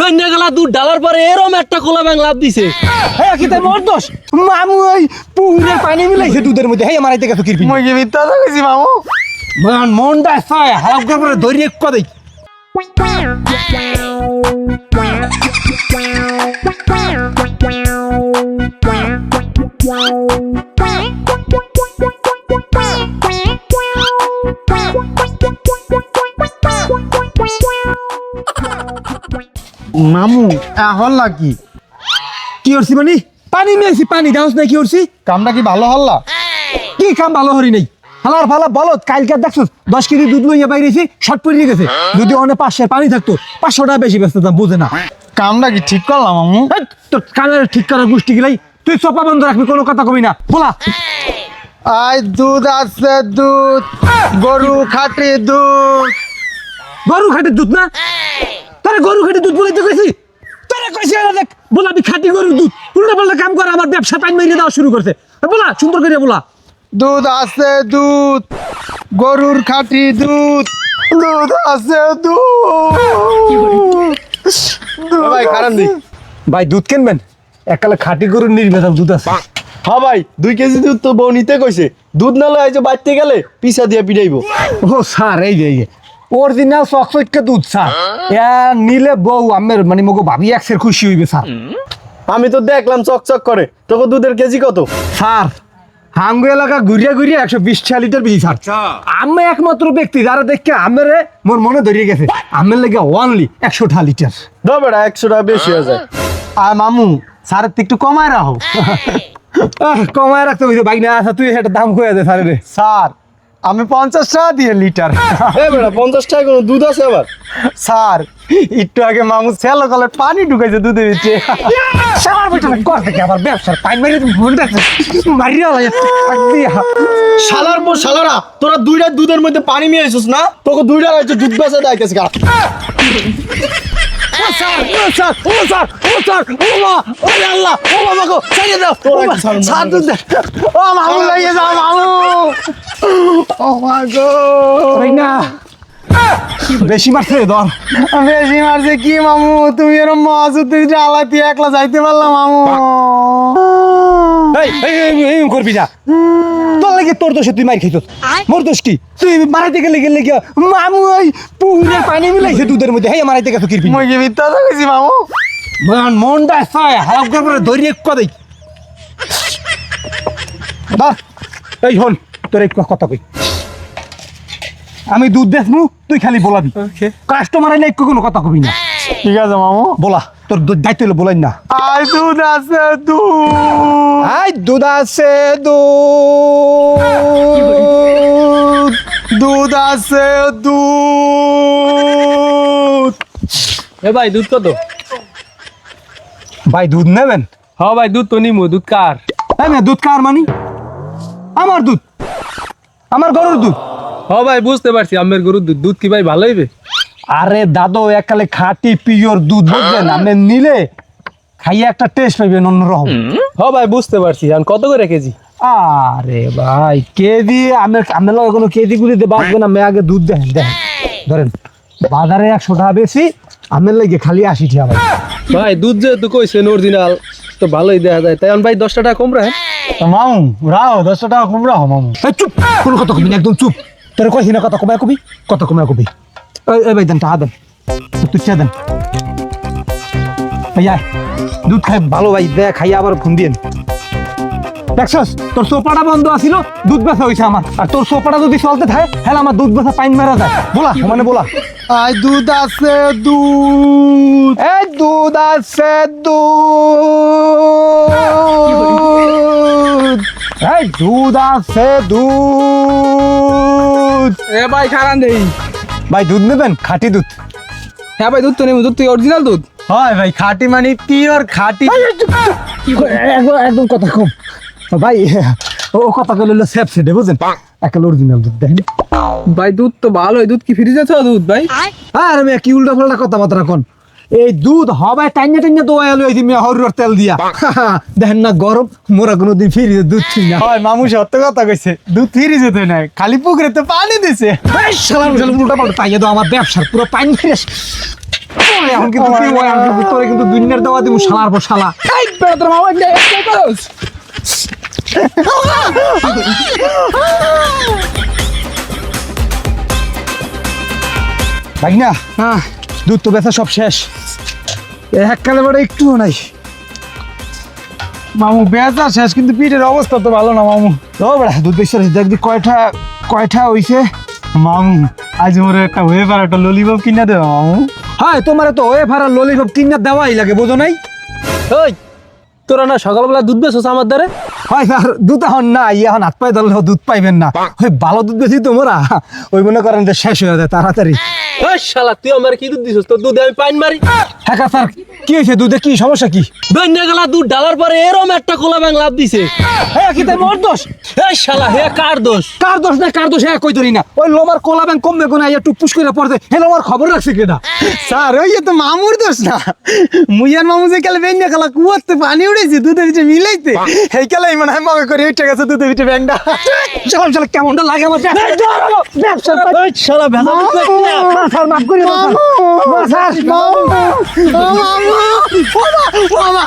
লইনে গেলা দুধ ঢালার পরে এরম একটা কোলা ব্যাং লাভ দিছে। হ্যাঁ কি তাই মোর দোষ? মামু ওই পুকুরের পানি মিলাইছে দুধের মধ্যে, হ্যাঁ মারাইতে গেছো কিরপি। মই কি মিথ্যা কথা কইছি মামু? মনটা চায় হালকা করে ধরিয়ে কদেই। মামু এখন নাকি কি করছি মানে? পানি মিলাইছি, পানি দাওস না, কি করছি? কামটা কি ভালো হল্লা? কি কাম ভালো হরি নাই? হালার ফালা বলত কালকে দেখছো 10 কেজি দুধ লইয়া বাইরেছি, শর্ট পড়ে গেছে। যদি অনেক 500 পানি থাকতো 500 টাকা বেশি বেচতাম, বুঝে না। কামটা কি ঠিক করলাম মামু? এই, তোর কানের ঠিক করার গোষ্ঠী গিলাই তুই চপা বন্ধ রাখবি, কোনো কথা কবি না, বলা। আই দুধ আছে দুধ, গরু খাটি দুধ। গরু খাঁটি দুধ না? তোরে গরু খাঁটি দুধ বলাইতে কইছি? তোরে কইছি না দেখ বলাবি খাঁটি গরুর দুধ। উল্টা পাল্টা কাম করে আমার ব্যবসা টাইম মেরে দেওয়া শুরু করছে। বলা সুন্দর করে বলা। দুধ আছে দুধ, গরুর খাটি দুধ। দুধ আছে দুধ। ভাই কারণ নেই ভাই দুধ কিনবেন? এককালে খাঁটি গরুর নির্ভেজাল দুধ আছে। হ্যাঁ ভাই 2 কেজি দুধ তো বউ নিতে কইছে। দুধ না লয় যে বাইতে গেলে পিছা দিয়া পিটাইবো। ও স্যার এই যে অরিজিনাল চকচকে দুধ স্যার। নিলে বউ আমের মানে মগো ভাবি একসের খুশি হইবে স্যার। আমি তো দেখলাম চকচক করে। তোকে দুধের কেজি কত? স্যার হাঙ্গু এলাকা ঘুরিয়া ঘুরিয়া 120 লিটার বেশি স্যার। আমি একমাত্র ব্যক্তি যারা দেখে আমেরে মোর মনে ধরিয়ে গেছে আমের লেগে অনলি 100 লিটার। দাও বেটা 100 টাকা বেশি হয়ে যায়। আর মামু স্যারের তো একটু কমায় রাখো। কমায় রাখতে হইছে ভাই না। আচ্ছা তুই একটা দাম কয়ে দে স্যার রে। স্যার আমি 50 টাকা দিয়ে লিটার। এ বেটা 50 টাকা কোনো দুধ আছে আবার? স্যার একটু আগে মামু সেলো কলে পানি ঢুকাইছে দুধের ভিতরে। সারা বছর কর থেকে আবার ব্যবসার পাইন মারি ভুল দেখছ মারিয়া লাগে দিয়া। শালার পর শালারা তোরা 2টা দুধের মধ্যে পানি মিশাইছিস না? তোকে 2টা হচ্ছে দুধ বেচা দাইতেছে গা। ও স্যার ও স্যার ও স্যার ও স্যার ও মা ও আল্লাহ ও বাবা গো ছেড়ে দাও। স্যার দুধ দে। ও মামু লাগিয়ে যাও মামু। ও মা গো ভাই না বেশি মারছে ধর। বেশি মারছে কি মামু? তুমি এরকম মহাজুদ জ্বালাতি একলা যাইতে পারলাম মামু। এই এই এই করবি না। তোর লাগে তোর দোষে তুই মার খাইছস। মোর দোষ কি? তুই মারাইতে গেলে গিয়া মামু ওই পুকুরের পানি মিলাইছে দুধের মধ্যে, হ্যাঁ মারাইতে গেছো কিরপি। মই কি মিথ্যা কথা কইছি মামু? মনটা চায় হালকা করে ধরিয়ে কদেই। এই হন তোর এক কথা কই, আমি দুধ বেচমু তুই খালি বলাবি। কাস্টমার আইলে কোনো কথা কবি না। ঠিক আছে মামু। বলা তোর দায়িত্ব হলো বলাই না। আই দুধ আছে দুধ। আই দুধ আছে দুধ। দুধ আছে দুধ। এ ভাই দুধ কত? ভাই দুধ নেবেন? হ্যাঁ ভাই দুধ তো নিমু। দুধ কার? এই মেয়ে দুধ কার মানি? আমার দুধ, আমার গরুর দুধ। হ্যাঁ ভাই বুঝতে পারছি আমের গরুর দুধ। দুধ কি ভাই ভালো হইবে? আরে দাদু একালে খাঁটি পিওর দুধ, বুঝলেন? আপনি নিলে খাইয়ে একটা টেস্ট পাইবেন অন্যরকম। হ্যাঁ ভাই বুঝতে পারছি। আর কত করে কেজি? আরে ভাই কেজি আমি কোনো কেজি গুলিতে বাঁচবে না। আগে দুধ দেখেন দেখেন ধরেন বাজারে 100 টাকা বেশি, আমের লাগে খালি 80 টাকা। ভাই দুধ যেহেতু কইছেন অরিজিনাল তো ভালোই দেয়া যায়। তাই ভাই 10 টাকা কম রাখেন। মামু রাও 10 টাকা কম রাও মামু। চুপ, কোনো কথা কবি না, একদম চুপ। তোর কইছি না কথা কমায় কবি, কথা কমায় কবি। এই ভাই দেন টাকা দেন, তুই চা দেন। ভাই দুধ খাই ভালো ভাই, দে খাই আবার ফোন দিয়েন। দেখছস তোর সোপাটা বন্ধ আছিল, দুধ বেচা হয়েছে আমার। আর তোর সোপাটা যদি চলতে থাকে হ্যাঁ আমার দুধ বেচা পাইন মারা যায়। বলা মানে বলা। আই দুধ আছে দুধ। এই দুধ আছে দুধ। এই দুধ আছে দুধ। এ ভাই খারান দেই। ভাই দুধ নেবেন? খাঁটি দুধ। হ্যাঁ ভাই দুধ তো নিমু। দুধ তো অরিজিনাল দুধ। হয় ভাই খাঁটি মানে পিওর খাঁটি। একদম কথা কম ভাই। ও কথা কইলো সেফ সেডে বুঝেন, একটা অরিজিনাল দুধ দেখেন। ভাই দুধ তো ভালোই। দুধ কি ফ্রিজে আছে দুধ ভাই? আর আমি কি উল্টা পাল্টা কথাবার্তা কোন? এই দুধ হবায় টাইনা টাইনা দোয়া এলো এই মিয়া হরুর তেল দিয়া দেখেন না গরম মোরা কোনোদিন ফিরিয়ে দুধ ছিন না হয় মামু সত্য কথা কইছে দুধ ফিরি যেতে নাই খালি পুকুরে তো পানি দিছে সালাম সালাম উল্টা পাল্টা তাইয়া দাও আমার ব্যবসার পুরো পাইন ফিরে এখন কিন্তু কি হয় আমি কিন্তু তোরে কিন্তু দুনিয়ার দাওয়া দিমু শালার পর শালা এই বেটা তোর মামা কে করস ভাগনা হ্যাঁ দুধ তো বেচা সব শেষ এককালে বড় একটুও নাই মামু বেচা শেষ কিন্তু পিঠের অবস্থা তো ভালো না মামু ও বেড়া দুধ বেচা দেখবি কয়টা হইছে মামু আজ মোর একটা হয়ে পারে একটা ললিপপ কিনা দেবো মামু হ্যাঁ তোমার তো ওয়ে ভাড়া ললিপপ কিনা দেওয়াই লাগে বোঝো নাই ওই তোরা না সকালবেলা দুধ বেচছ আমার দ্বারে হয় আর দুধ এখন না এখন হাত পায়ে ধরলে দুধ পাইবেন না ওই ভালো দুধ বেশি তোমরা ওই মনে করেন যে শেষ হয়ে যায় তাড়াতাড়ি ওই শালা তুই আমার কি দুধ দিছস তোর দুধে আমি পাইন মারি হ্যাঁ স্যার কি হয়েছে দুধে কি সমস্যা কি দৈন্য গেলা দুধ ঢালার পরে এরম একটা কোলা ব্যাং লাভ দিছে হ্যাঁ কি তাই মোর দোষ এই শালা হে কার দোষ কার দোষ না কার দোষ হ্যাঁ কই ধরি না ওই লোমার কোলা ব্যাংক কমবে কোনা একটু পুশ করে পড়তে হে লোমার খবর রাখছে কেডা স্যার ওই তো মামুর দোষ না মুইয়ার মামু যে কালে বেঞ্জা কালা কুয়াতে পানি উড়েছে দুধের ভিতরে মিলাইতে এই কালাই মনে হয় মগে করে উঠে গেছে দুধের ভিতরে ব্যাংটা চল চল কেমনটা লাগে আমার ব্যবসা ওই শালা ভেজা দুধ বেচছিস না। স্যার মাফ করে দাও স্যার মামু মামু মামু